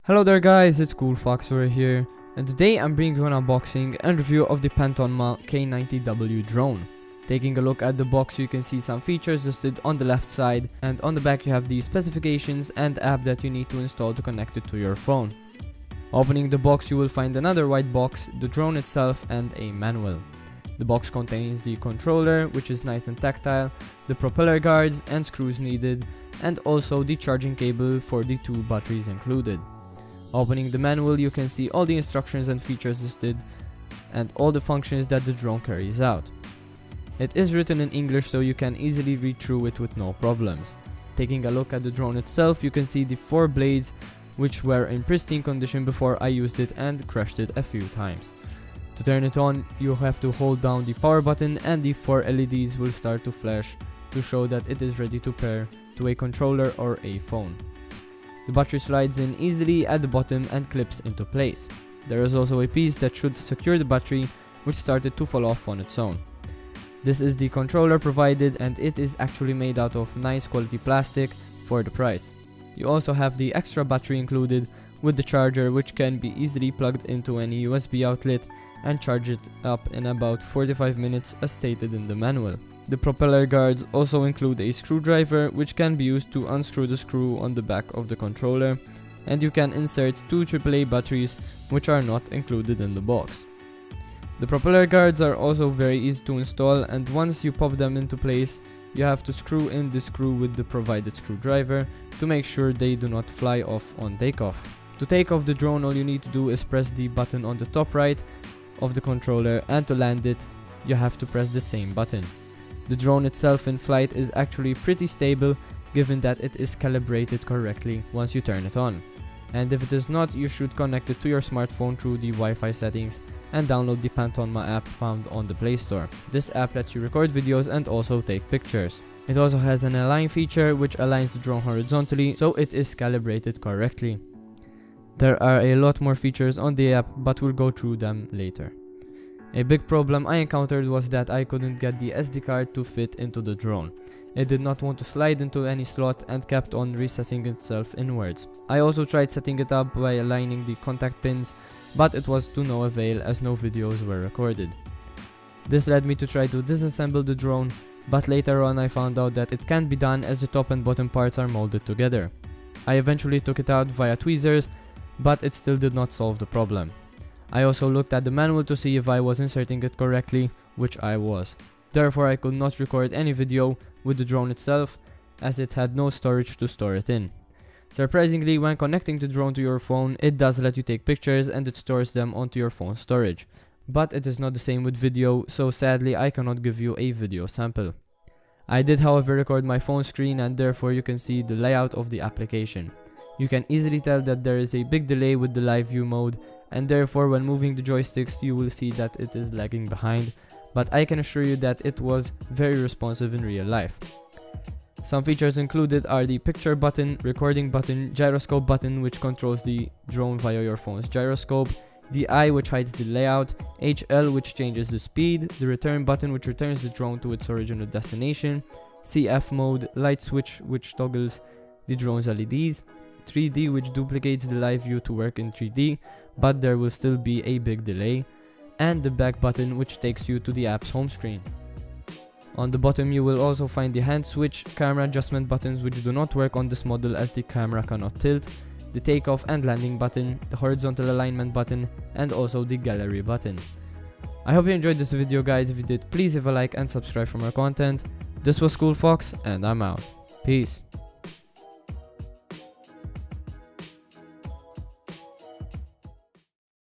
Hello there guys, it's CoolFox over here, and today I'm bringing you an unboxing and review of the Pantonma K90W Drone. Taking a look at the box, you can see some features listed on the left side, and on the back you have the specifications and app that you need to install to connect it to your phone. Opening the box, you will find another white box, the drone itself and a manual. The box contains the controller, which is nice and tactile, the propeller guards and screws needed, and also the charging cable for the 2 batteries included. Opening the manual, you can see all the instructions and features listed and all the functions that the drone carries out. It is written in English, so you can easily read through it with no problems. Taking a look at the drone itself, you can see the 4 blades which were in pristine condition before I used it and crashed it a few times. To turn it on, you have to hold down the power button and the 4 LEDs will start to flash to show that it is ready to pair to a controller or a phone. The battery slides in easily at the bottom and clips into place. There is also a piece that should secure the battery, which started to fall off on its own. This is the controller provided, and it is actually made out of nice quality plastic for the price. You also have the extra battery included with the charger, which can be easily plugged into any USB outlet and charge it up in about 45 minutes as stated in the manual. The propeller guards also include a screwdriver which can be used to unscrew the screw on the back of the controller, and you can insert 2 AAA batteries which are not included in the box. The propeller guards are also very easy to install, and once you pop them into place, you have to screw in the screw with the provided screwdriver to make sure they do not fly off on takeoff. To take off the drone, all you need to do is press the button on the top right of the controller, and to land it, you have to press the same button. The drone itself in flight is actually pretty stable, given that it is calibrated correctly once you turn it on. And if it is not, you should connect it to your smartphone through the Wi-Fi settings and download the Pantonma app found on the Play Store. This app lets you record videos and also take pictures. It also has an align feature which aligns the drone horizontally, so it is calibrated correctly. There are a lot more features on the app, but we'll go through them later. A big problem I encountered was that I couldn't get the SD card to fit into the drone. It did not want to slide into any slot and kept on recessing itself inwards. I also tried setting it up by aligning the contact pins, but it was to no avail as no videos were recorded. This led me to try to disassemble the drone, but later on I found out that it can't be done as the top and bottom parts are molded together. I eventually took it out via tweezers, but it still did not solve the problem. I also looked at the manual to see if I was inserting it correctly, which I was. Therefore I could not record any video with the drone itself, as it had no storage to store it in. Surprisingly, when connecting the drone to your phone, it does let you take pictures and it stores them onto your phone storage. But it is not the same with video, so sadly I cannot give you a video sample. I did however record my phone screen, and therefore you can see the layout of the application. You can easily tell that there is a big delay with the live view mode, and therefore when moving the joysticks you will see that it is lagging behind, but I can assure you that it was very responsive in real life. Some features included are the picture button, recording button, gyroscope button which controls the drone via your phone's gyroscope, the I which hides the layout, HL which changes the speed, the return button which returns the drone to its original destination, CF mode, light switch which toggles the drone's LEDs, 3D which duplicates the live view to work in 3D, but there will still be a big delay, and the back button which takes you to the app's home screen. On the bottom you will also find the hand switch, camera adjustment buttons which do not work on this model as the camera cannot tilt, the takeoff and landing button, the horizontal alignment button, and also the gallery button. I hope you enjoyed this video guys. If you did, please leave a like and subscribe for more content. This was CoolFox and I'm out. Peace.